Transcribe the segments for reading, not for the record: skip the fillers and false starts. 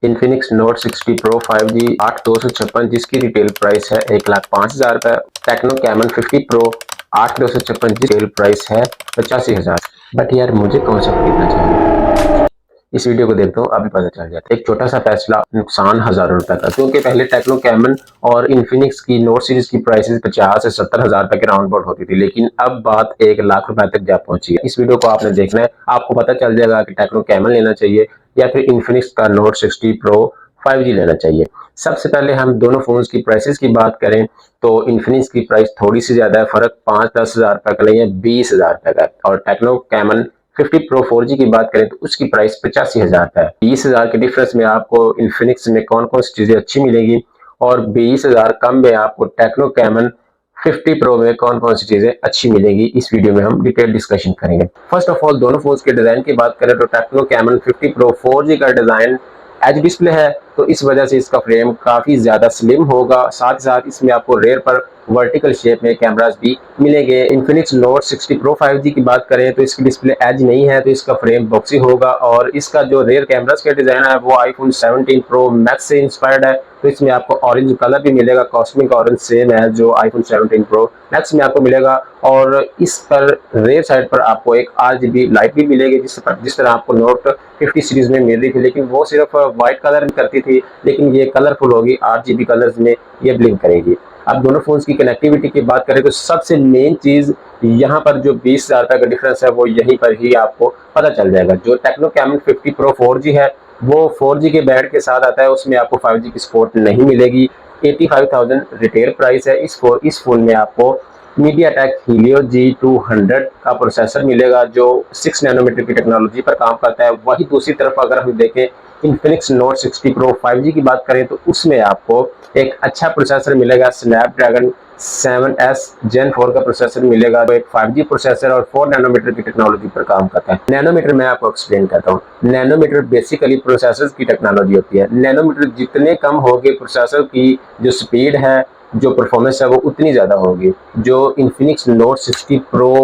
Infinix note 60 pro 5G 8256 जिसकी retail price है 1,05,000 रुपये। टेक्नो कैमन 50 प्रो 8256 जिसकी रिटेल प्राइस है 85,000। बट यार मुझे कौन सा खरीदना चाहिए, इस वीडियो को देखता हूँ अभी पता चल जाता है। एक छोटा सा फैसला नुकसान हजारों रुपए का, क्योंकि पहले टेक्नो कैमन और इन्फिनिक्स की नोट सीरीज की प्राइसेस 50 से 70,000 रुपए के राउंड अबाउट होती थी, लेकिन अब बात 1,00,000 रुपए तक जा पहुंची है। इस वीडियो को आपने देखना है, आपको पता चल जाएगा कि टेक्नो कैमन लेना चाहिए या फिर इन्फिनिक्स का नोट 60 प्रो 5G लेना चाहिए। सबसे पहले हम दोनों फोन्स की प्राइसेस की बात करें तो इन्फिनिक्स की प्राइस थोड़ी सी ज्यादा है, फर्क 5-10 हजार रुपए का नहीं है, 20,000 रुपए का। और टेक्नो कैमन 50 प्रो 4G की बात करें तो उसकी प्राइस 85,000 है। 20,000 के डिफरेंस में आपको इन्फिनिक्स में कौन कौन सी चीजें अच्छी मिलेगी और 20,000 कम में आपको टेक्नो कैमन 50 प्रो में कौन कौन सी चीजें अच्छी मिलेगी, इस वीडियो में हम डिटेल डिस्कशन करेंगे। फर्स्ट ऑफ ऑल दोनों फोन्स के डिजाइन की बात करें तो टेक्नो कैमन 50 प्रो 4G का डिजाइन एच डिस्प्ले है, तो इस वजह से इसका फ्रेम काफी ज्यादा स्लिम होगा। साथ ही साथ इसमें आपको रेयर पर वर्टिकल शेप में कैमरास भी मिलेंगे। इन्फिनिक्स नोट 60 प्रो 5G की बात करें तो इसकी डिस्प्ले एज नहीं है, तो इसका फ्रेम बॉक्सी होगा और इसका जो रेयर कैमरास का डिजाइन है वो आईफोन 17 प्रो मैक्स से इंस्पायर्ड है, तो इसमें आपको ऑरेंज कलर भी मिलेगा, कॉस्मिक ऑरेंज सेम है जो आईफोन 17 प्रो मैक्स में आपको मिलेगा। और इस पर रेयर साइड पर आपको एक RGB लाइट भी मिलेगी, जिस तरह आपको नोट 50 सीरीज में मिल रही थी, लेकिन वो सिर्फ व्हाइट कलर करती थी, लेकिन ये कलरफुल होगी, RGB कलर्स में ये ब्लिंक करेगी। अब दोनों फोन्स की कनेक्टिविटी की बात करें तो सबसे मेन चीज यहाँ पर जो 20,000 रुपए का डिफरेंस है वो यहीं पर ही आपको पता चल जाएगा। जो टेक्नो कैमन 50 प्रो 4G है वो 4G के बैंड के साथ आता है, उसमें आपको 5G की सपोर्ट नहीं मिलेगी। 85,000 रिटेल प्राइस है। इस फोन में आपको मीडियाटेक हीलियो G200 का प्रोसेसर मिलेगा जो 6 नैनोमीटर की टेक्नोलॉजी पर काम करता है। वही दूसरी तरफ अगर हम देखें इन्फिनिक्स नोट 60 प्रो 5G की बात करें तो उसमें आपको एक अच्छा प्रोसेसर मिलेगा, स्नैपड्रैगन 7S Gen 4 का प्रोसेसर मिलेगा, तो एक 5G प्रोसेसर और 4 नैनोमीटर की टेक्नोलॉजी पर काम करता है। नैनोमीटर मैं आपको एक्सप्लेन करता हूँ। नैनोमीटर बेसिकली प्रोसेसर की टेक्नोलॉजी होती है। नैनोमीटर जितने कम होगी प्रोसेसर की जो स्पीड है, जो परफॉर्मेंस है वो उतनी ज्यादा होगी। जो इन्फिनिक्स नोट 60 प्रो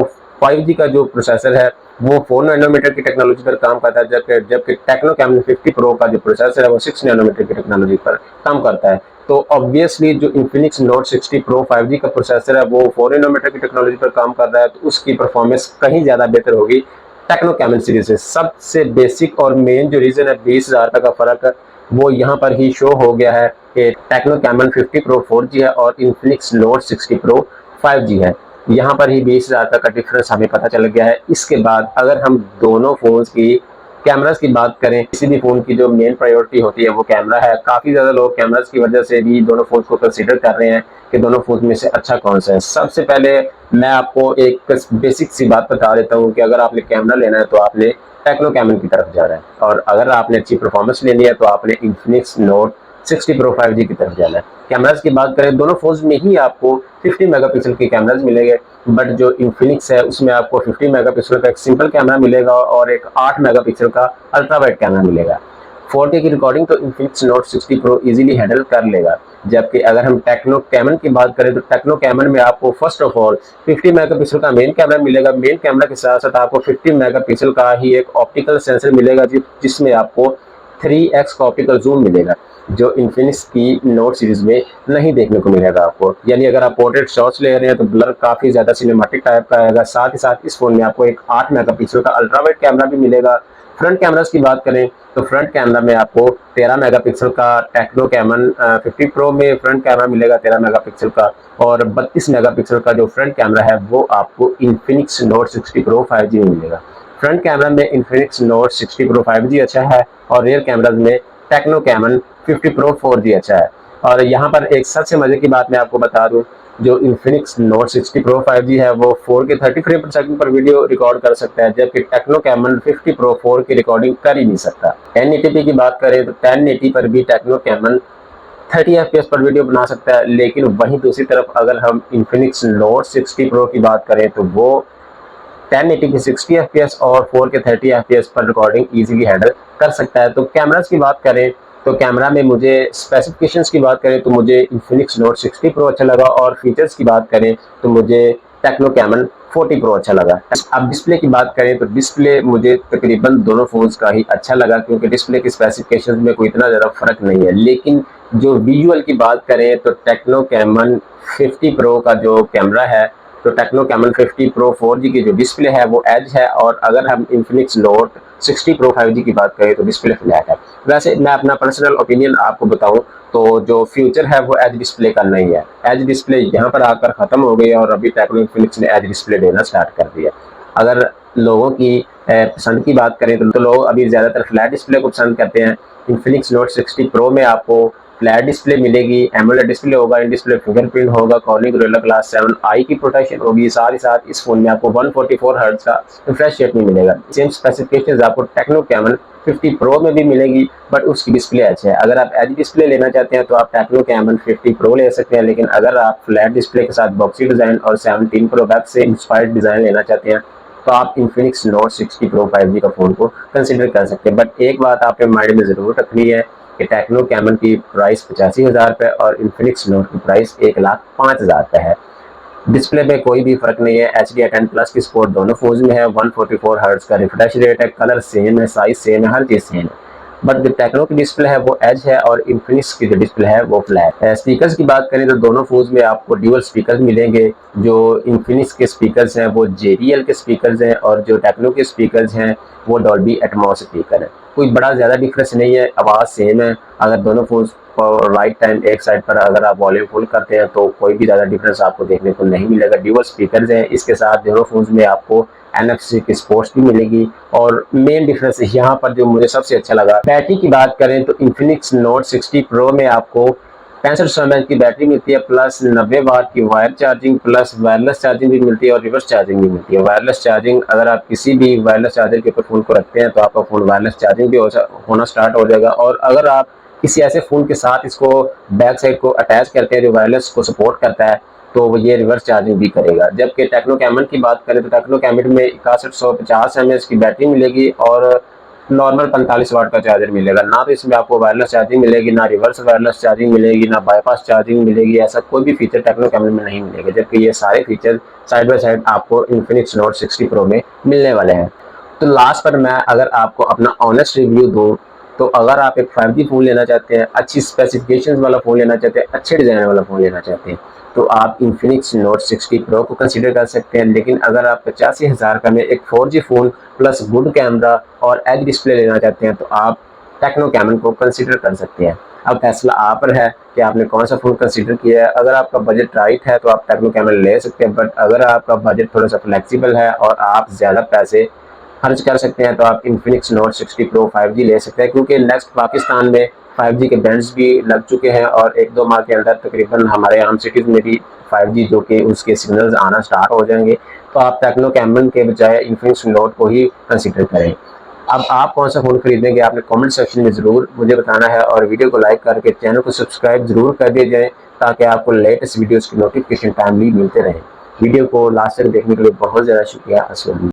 5G का जो प्रोसेसर है वो 4 नैनोमीटर की टेक्नोलॉजी पर काम करता है, जबकि टेक्नो कैमन 50 प्रो का जो प्रोसेसर है वो 6 नैनोमीटर की टेक्नोलॉजी पर काम करता है। तो ऑब्वियसली जो इन्फिनिक्स नोट 60 प्रो 5G का प्रोसेसर है वो 4 नैनोमीटर की टेक्नोलॉजी पर काम कर रहा है, तो उसकी परफॉर्मेंस कहीं ज्यादा बेहतर होगी टेक्नो कैमन सीरीज से। सबसे बेसिक और मेन जो रीजन है 20,000 रुपए का फर्क वो यहाँ पर ही शो हो गया है कि टेक्नो कैमन 50 प्रो 4G है और इन्फिनिक्स नोट 60 प्रो 5G है। यहाँ पर ही 20,000 तक का डिफरेंस हमें पता चल गया है। इसके बाद अगर हम दोनों फोन्स की कैमरास की बात करें, किसी भी फोन की जो मेन प्रायोरिटी होती है वो कैमरा है। काफी ज्यादा लोग कैमरास की वजह से भी दोनों फोन को कंसीडर कर रहे हैं कि दोनों फोन में से अच्छा कौन सा है। सबसे पहले मैं आपको एक बेसिक सी बात बता देता हूँ कि अगर आपने कैमरा लेना है तो आपने टेक्नो कैमन की तरफ जाना है, और अगर आपने अच्छी परफॉर्मेंस लेनी है तो आपने इन्फिनिक्स नोट 60 प्रो 5G की तरफ जाना है। कैमरास की बात करें दोनों फोन्स में ही आपको 50 मेगापिक्सल के कैमरास मिलेंगे, बट जो इन्फिनिक्स है उसमें आपको 50 मेगापिक्सल का एक सिंपल कैमरा मिलेगा और एक 8 मेगापिक्सल का अल्ट्रा वाइड कैमरा मिलेगा। 4K की रिकॉर्डिंग तो Infinix note 60 pro easily handle कर लेगा। जबकि अगर हम टेक्नो कैमन की बात करें तो टेक्नो कैमन में आपको फर्स्ट ऑफ ऑल 50 मेगापिक्सल का मेन कैमरा मिलेगा। मेन कैमरा के साथ साथ आपको 50 मेगापिक्सल का ही एक ऑप्टिकल सेंसर मिलेगा जिसमें आपको 3x का ऑप्टिकल जूम मिलेगा, जो इन्फिनिक्स की नोट सीरीज में नहीं देखने को मिलेगा आपको। यानी अगर आप पोर्ट्रेट शॉट्स ले रहे हैं तो ब्लर काफी ज्यादा सिनेमैटिक टाइप का आएगा। साथ ही साथ इस फोन में आपको एक 8 मेगापिक्सल का अल्ट्रा वाइड कैमरा भी मिलेगा। फ्रंट कैमरास की बात करें तो फ्रंट कैमरा में आपको 13 मेगापिक्सल का टेक्नो कैमन 50 प्रो में फ्रंट कैमरा मिलेगा 13 मेगापिक्सल का, और 32 मेगापिक्सल का जो फ्रंट कैमरा है वो आपको इन्फिनिक्स नोट 60 प्रो 5G में मिलेगा। फ्रंट कैमरा में इन्फिनिक्स नोट 60 प्रो 5G अच्छा है और रियर कैमराज में टेक्नो कैमन 50 प्रो 4G अच्छा है। और यहाँ पर एक सबसे मजे की बात मैं आपको बता दूं, जो इन्फिनिक्स नोट 60 प्रो 5G है वो 4K 30 फ्रेम पर सेकंड पर वीडियो रिकॉर्ड कर सकता है, जबकि techno caiman 50 pro 4K recording कर ही नहीं सकता। 1080p की बात करें तो 1080 पर भी टेक्नो कैमन 30 FPS पर वीडियो बना सकता है, लेकिन वहीं दूसरी तरफ अगर हम इन्फिनिक्स नोट 60 प्रो की बात करें तो वो 1080p 60 FPS और 4K 30 FPS पर रिकॉर्डिंग इजीली हैंडल कर सकता है। तो कैमरास की बात करें तो कैमरा में मुझे स्पेसिफिकेशंस की बात करें तो मुझे इन्फिनिक्स नोट 60 प्रो अच्छा लगा, और फीचर्स की बात करें तो मुझे टेक्नो कैमन 40 प्रो अच्छा लगा। अब डिस्प्ले की बात करें तो डिस्प्ले मुझे तकरीबन दोनों फ़ोन्स का ही अच्छा लगा, क्योंकि डिस्प्ले की स्पेसिफिकेशंस में कोई इतना ज़्यादा फ़र्क नहीं है। लेकिन जो विजुअल की बात करें तो टेक्नो कैमन 50 प्रो का जो कैमरा है, तो टेक्नो कैमन 50 प्रो 4G की जो डिस्प्ले है वो एज है, और अगर हम इन्फिनिक्स नोट 60 प्रो 5G की बात करें तो डिस्प्ले फ्लैट है। वैसे मैं अपना पर्सनल ओपिनियन आपको बताऊं तो जो फ्यूचर है वो एज डिस्प्ले का नहीं है। एज डिस्प्ले यहाँ पर आकर ख़त्म हो गई है, और अभी टेक्नो इन्फिनिक्स ने एज डिस्प्ले देना स्टार्ट कर दिया। अगर लोगों की पसंद की बात करें तो लोग अभी ज़्यादातर फ्लैट डिस्प्ले को पसंद करते हैं। इन्फिनिक्स नोट 60 प्रो में आपको फ्लैट डिस्प्ले मिलेगी, एमोलेड डिस्प्ले होगा, इन डिस्प्ले फिंगरप्रिंट होगा, कॉर्निंग गोरिल्ला ग्लास 7 आई की प्रोटेक्शन होगी। साथ ही साथ इस फोन में आपको 144 हर्ट्ज का रिफ्रेश रेट नहीं मिलेगा। सेम स्पेसिफिकेशंस आपको टेक्नो कैमन 50 प्रो में भी मिलेगी, बट उसकी डिस्प्ले अच्छी है। अगर आप एच डिस्प्ले लेना चाहते हैं तो आप टेक्नो कैमन 50 प्रो ले सकते हैं, लेकिन अगर आप फ्लैट डिस्प्ले के साथ बॉक्सी डिज़ाइन और 17 प्रो मैक्स से इंस्पायर्ड डिज़ाइन लेना चाहते हैं तो आप इन्फिनिक्स नोट 60 प्रो 5G का फ़ोन को कंसिडर कर सकते हैं। बट एक बात आपके माइंड में ज़रूर रखनी है कि टेक्नो कैमन की प्राइस 85,000 रुपये और इन्फिनिक्स नोट की प्राइस 1,05,000 रुपये है। डिस्प्ले में कोई भी फर्क नहीं है। HDR10 प्लस की सपोर्ट दोनों फोन्स में है। 144 हर्ट्ज का रिफ्रेश रेट है, कलर सेम है, साइज सेम है, हर चीज़ सेम है। बट जो टेक्नो की डिस्प्ले है वो एज है, और इन्फिनिक्स की जो डिस्प्ले है वो फ्लैट है। स्पीकर्स की बात करें तो दोनों फोन्स में आपको ड्यूअल स्पीकर्स मिलेंगे। जो इन्फिनिक्स के स्पीकर्स हैं वो JBL के स्पीकर्स हैं, और जो टेक्नो के स्पीकर्स हैं वो डॉल्बी एटमॉस स्पीकर है। कोई बड़ा ज़्यादा डिफरेंस नहीं है, आवाज़ सेम है। अगर दोनों फोन्स और राइट टाइम एक साइड पर अगर आप वॉल्यूम फुल करते हैं तो कोई भी ज़्यादा डिफरेंस आपको देखने को नहीं मिलेगा। ड्यूअल स्पीकर्स हैं, इसके साथ दोनों फोन्स में आपको NFC की सपोर्ट भी मिलेगी। और मेन डिफरेंस यहाँ पर जो मुझे सबसे अच्छा लगा, बैटरी की बात करें तो इन्फिनिक्स नोट 60 प्रो में आपको 6500 mAh की बैटरी मिलती है, प्लस 90 वाट की wire charging, plus wireless charging भी मिलती है और रिवर्स चार्जिंग भी मिलती है। वायरलेस चार्जिंग अगर आप किसी भी वायरलेस चार्जर के ऊपर फ़ोन को रखते हैं तो आपका फ़ोन वायरलेस चार्जिंग भी होना स्टार्ट हो जाएगा। और अगर आप किसी ऐसे फ़ोन के साथ इसको बैक साइड को अटैच करते हैं जो वायरलेस को सपोर्ट करता है तो वो ये रिवर्स चार्जिंग भी करेगा। जबकि टेक्नो कैमन की बात करें तो टेक्नो कैमन में 6150 mAh की बैटरी मिलेगी और नॉर्मल 45 वाट का चार्जर मिलेगा। ना तो इसमें आपको वायरलेस चार्जिंग मिलेगी, ना रिवर्स वायरलेस चार्जिंग मिलेगी, ना बाईपास चार्जिंग मिलेगी। ऐसा कोई भी फीचर टेक्नो कैमन में नहीं मिलेगा, जबकि ये सारे फीचर साइड बाय साइड आपको इन्फिनिक्स नोट 60 प्रो में मिलने वाले हैं। तो लास्ट पर मैं अगर आपको अपना ऑनेस्ट रिव्यू दूँ तो अगर आप एक 5G फ़ोन लेना चाहते हैं, अच्छी स्पेसिफिकेशंस वाला फ़ोन लेना चाहते हैं, अच्छे डिज़ाइन वाला फ़ोन लेना चाहते हैं तो आप इन्फिनिक्स नोट 60 प्रो को कंसीडर कर सकते हैं। लेकिन अगर आप 85,000 का में एक 4G phone plus good camera और एच डिस्प्ले लेना चाहते हैं तो आप टेक्नो कैमन को कंसीडर कर सकते हैं। अब फैसला आप पर है कि आपने कौन सा फ़ोन कंसीडर किया है। अगर आपका बजट राइट है तो आप टेक्नो कैमन ले सकते हैं, बट अगर आपका बजट थोड़ा सा फ्लेक्सिबल है और आप ज़्यादा पैसे खर्च कर सकते हैं तो आप इन्फिनिक्स नोट 60 प्रो 5G ले सकते हैं, क्योंकि नेक्स्ट पाकिस्तान में 5G के बैंड्स भी लग चुके हैं और 1-2 माह के अंदर तकरीबन हमारे आम सिटीज़ में भी 5G जो कि उसके सिग्नल्स आना स्टार्ट हो जाएंगे। तो आप टेक्नो कैमन के बजाय इन्फिनिक्स नोट को ही कंसिडर करें। अब आप कौन सा फ़ोन खरीदेंगे आपने कमेंट सेक्शन में ज़रूर मुझे बताना है, और वीडियो को लाइक करके चैनल को सब्सक्राइब ज़रूर कर दिया जाए ताकि आपको लेटेस्ट वीडियोज़ की नोटिफिकेशन टाइमली मिलते रहें। वीडियो को लास्ट तक देखने के लिए बहुत ज़्यादा शुक्रिया। अस्सलाम।